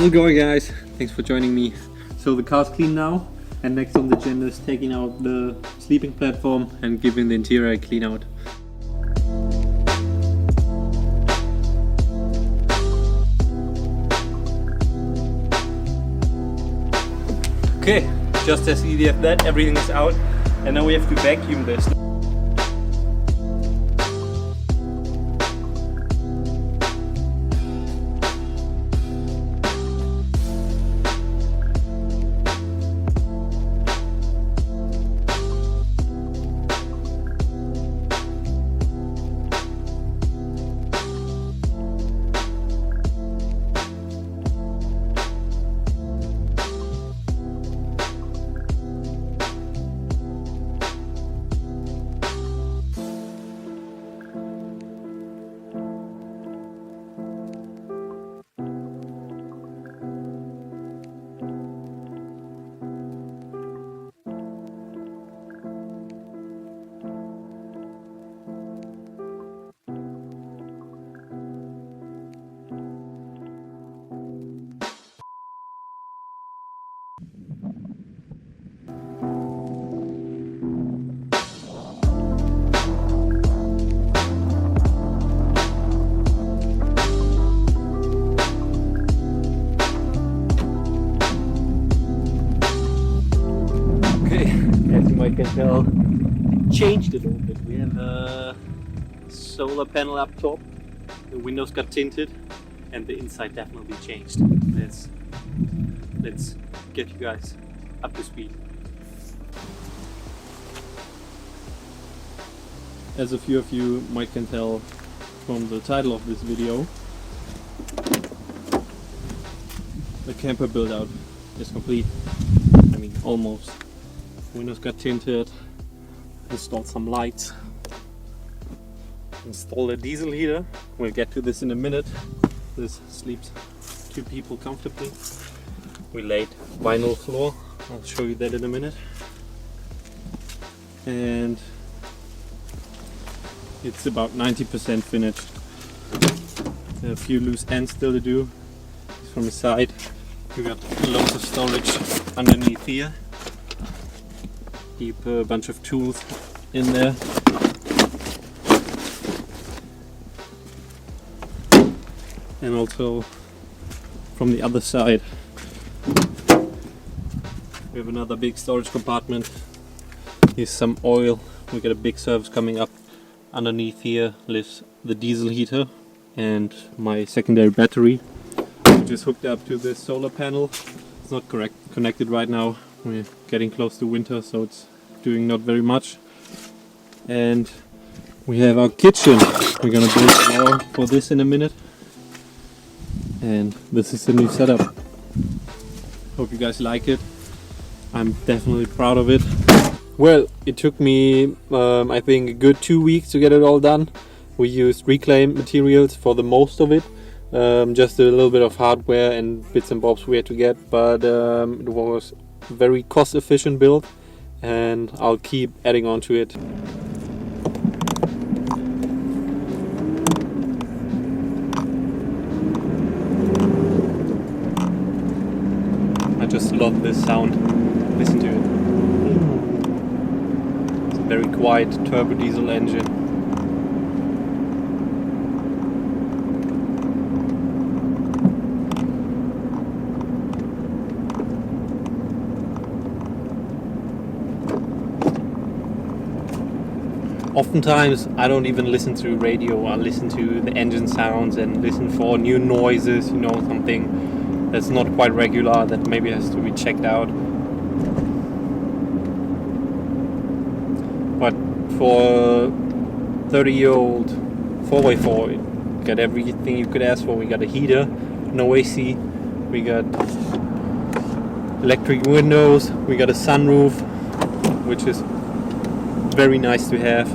it going, guys? Thanks for joining me. So the car's clean now, and next on the agenda is taking out the sleeping platform and giving the interior a clean out. Okay, just as easy as that, everything is out, and now we have to vacuum this. I can tell, changed it a little bit. We have a solar panel up top, the windows got tinted, and the inside definitely changed. Let's get you guys up to speed. As a few of you might can tell from the title of this video, the camper build out is complete. I mean, almost. Windows got tinted, installed some lights, installed a diesel heater. We'll get to this in a minute. This sleeps 2 people comfortably. We laid vinyl floor. I'll show you that in a minute. And it's about 90% finished. There are a few loose ends still to do. From the side, we got lots of storage underneath here. Keep a bunch of tools in there. And also from the other side we have another big storage compartment. Here's some oil. We got a big service coming up. Underneath here lives the diesel heater and my secondary battery, which is hooked up to this solar panel. It's not connected right now. We're getting close to winter, so it's doing not very much. And we have our kitchen. We're gonna build more for this in a minute. And this is the new setup. Hope you guys like it. I'm definitely proud of it. Well, it took me I think a good 2 weeks to get it all done. We used reclaimed materials for the most of it. Just a little bit of hardware and bits and bobs we had to get, but it was very cost efficient build, and I'll keep adding on to it. I just love this sound. Listen to it. It's a very quiet turbo diesel engine. Oftentimes I don't even listen to radio. I listen to the engine sounds and listen for new noises, you know, something that's not quite regular that maybe has to be checked out. But for 30-year-old 4x4, you got everything you could ask for. We got a heater, no AC, we got electric windows, we got a sunroof, which is very nice to have.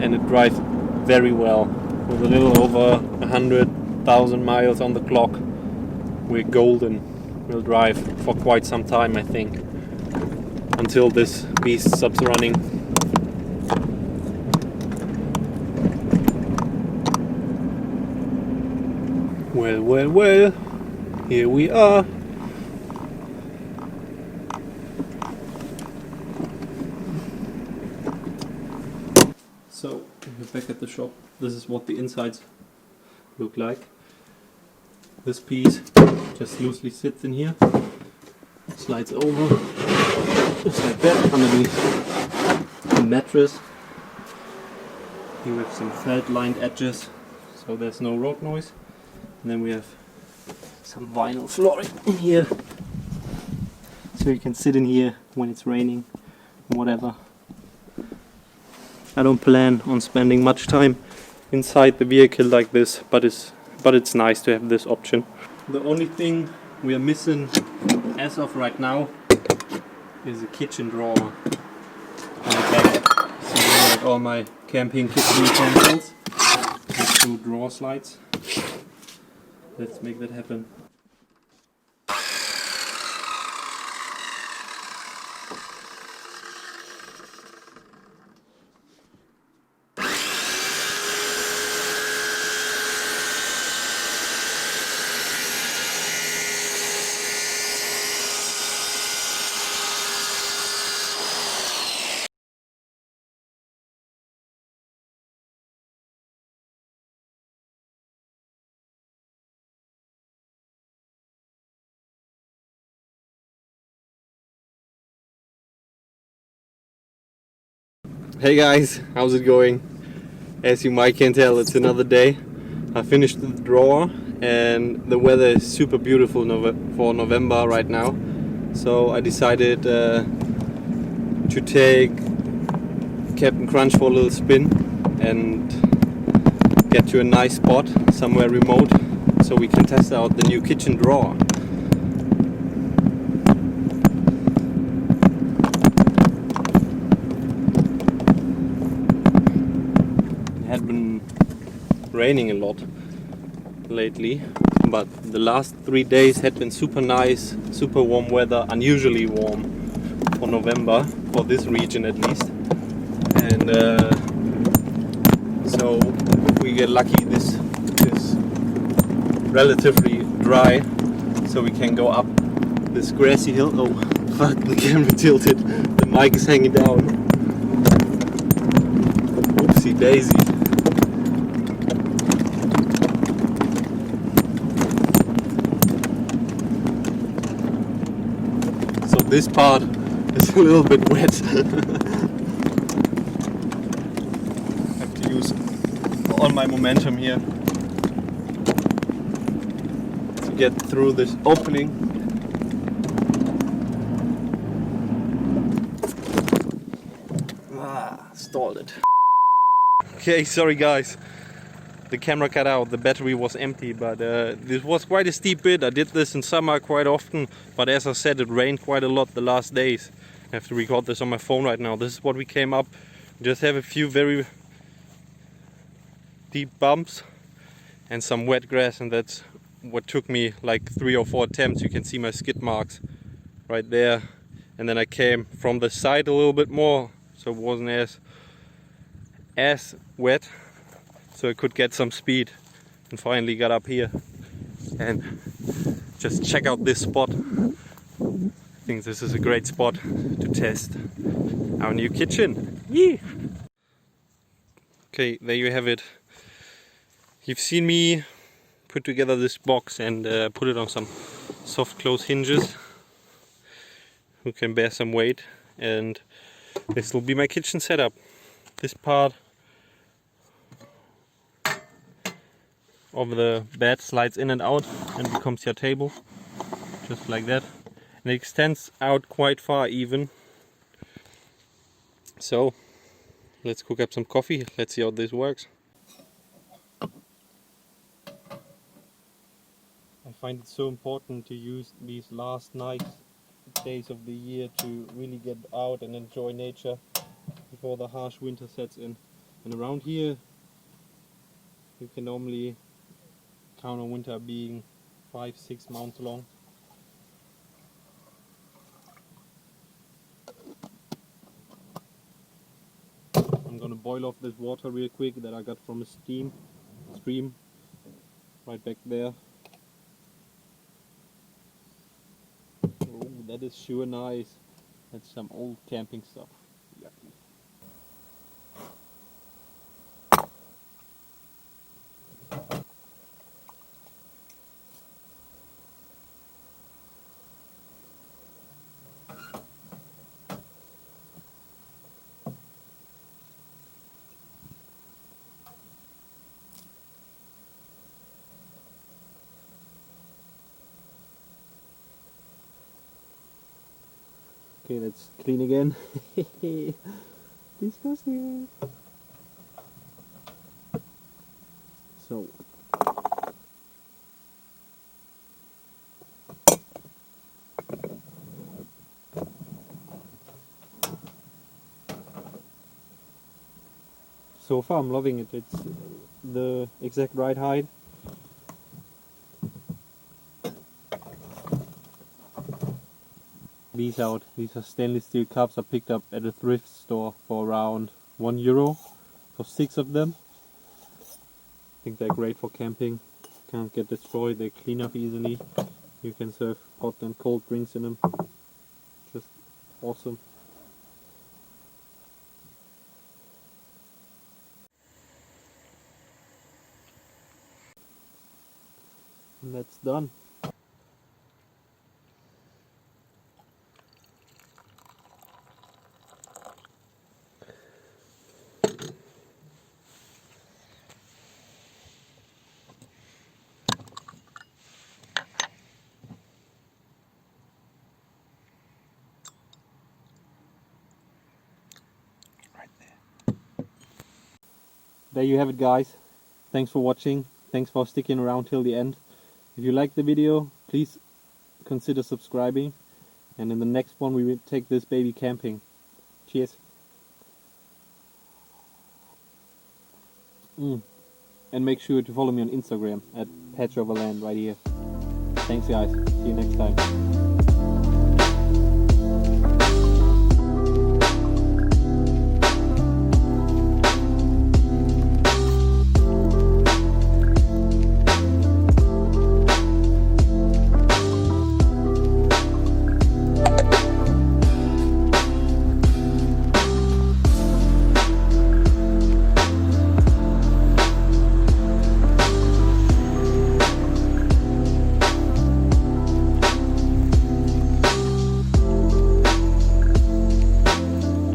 And it drives very well. With a little over 100,000 miles on the clock, we're golden. We'll drive for quite some time, I think, until this beast stops running. Well, well, well, here we are. So, we're back at the shop. This is what the insides look like. This piece just loosely sits in here, slides over, just like that, underneath the mattress. Here we have some felt lined edges, so there's no road noise. And then we have some vinyl flooring in here, so you can sit in here when it's raining, whatever. I don't plan on spending much time inside the vehicle like this, but it's nice to have this option. The only thing we are missing as of right now is a kitchen drawer on the back. So here I have all my camping kitchen utensils with 2 drawer slides. Let's make that happen. Hey guys, how's it going? As you might can tell, it's another day. I finished the drawer and the weather is super beautiful for November right now. So I decided to take Captain Crunch for a little spin and get to a nice spot somewhere remote so we can test out the new kitchen drawer. Had been raining a lot lately, but the last 3 days had been super nice, super warm weather, unusually warm for November, for this region at least. And so if we get lucky, this is relatively dry, so we can go up this grassy hill. Oh fuck, the camera tilted, the mic is hanging down. Oopsie daisy. This part is a little bit wet. Have to use all my momentum here to get through this opening. Stalled it. Okay, sorry guys. The camera cut out, the battery was empty, but this was quite a steep bit. I did this in summer quite often, but as I said, it rained quite a lot the last days. I have to record this on my phone right now. This is what we came up. Just have a few very deep bumps and some wet grass, and that's what took me like 3 or 4 attempts. You can see my skid marks right there. And then I came from the side a little bit more, so it wasn't as wet, so I could get some speed, and finally got up here and just check out this spot. I think this is a great spot to test our new kitchen. Yeah. Okay, there you have it. You've seen me put together this box and put it on some soft close hinges who can bear some weight, and this will be my kitchen setup. This part of the bed slides in and out and becomes your table, just like that, and it extends out quite far even. So let's cook up some coffee, let's see how this works. I find it so important to use these last nice days of the year to really get out and enjoy nature before the harsh winter sets in. And around here you can normally count on winter being 5-6 months long. I'm gonna boil off this water real quick that I got from a stream right back there. Oh, that is sure nice. That's some old camping stuff. Yucky. Okay, let's clean again. Disgusting. So. So far I'm loving it. It's the exact right height. These are stainless steel cups I picked up at a thrift store for around €1 for 6 of them. I think they're great for camping. Can't get destroyed, they clean up easily. You can serve hot and cold drinks in them. Just awesome. And that's done. There you have it, guys. Thanks for watching. Thanks for sticking around till the end. If you liked the video, please consider subscribing. And in the next one we will take this baby camping. Cheers. And make sure to follow me on Instagram at Pajoverland right here. Thanks guys. See you next time.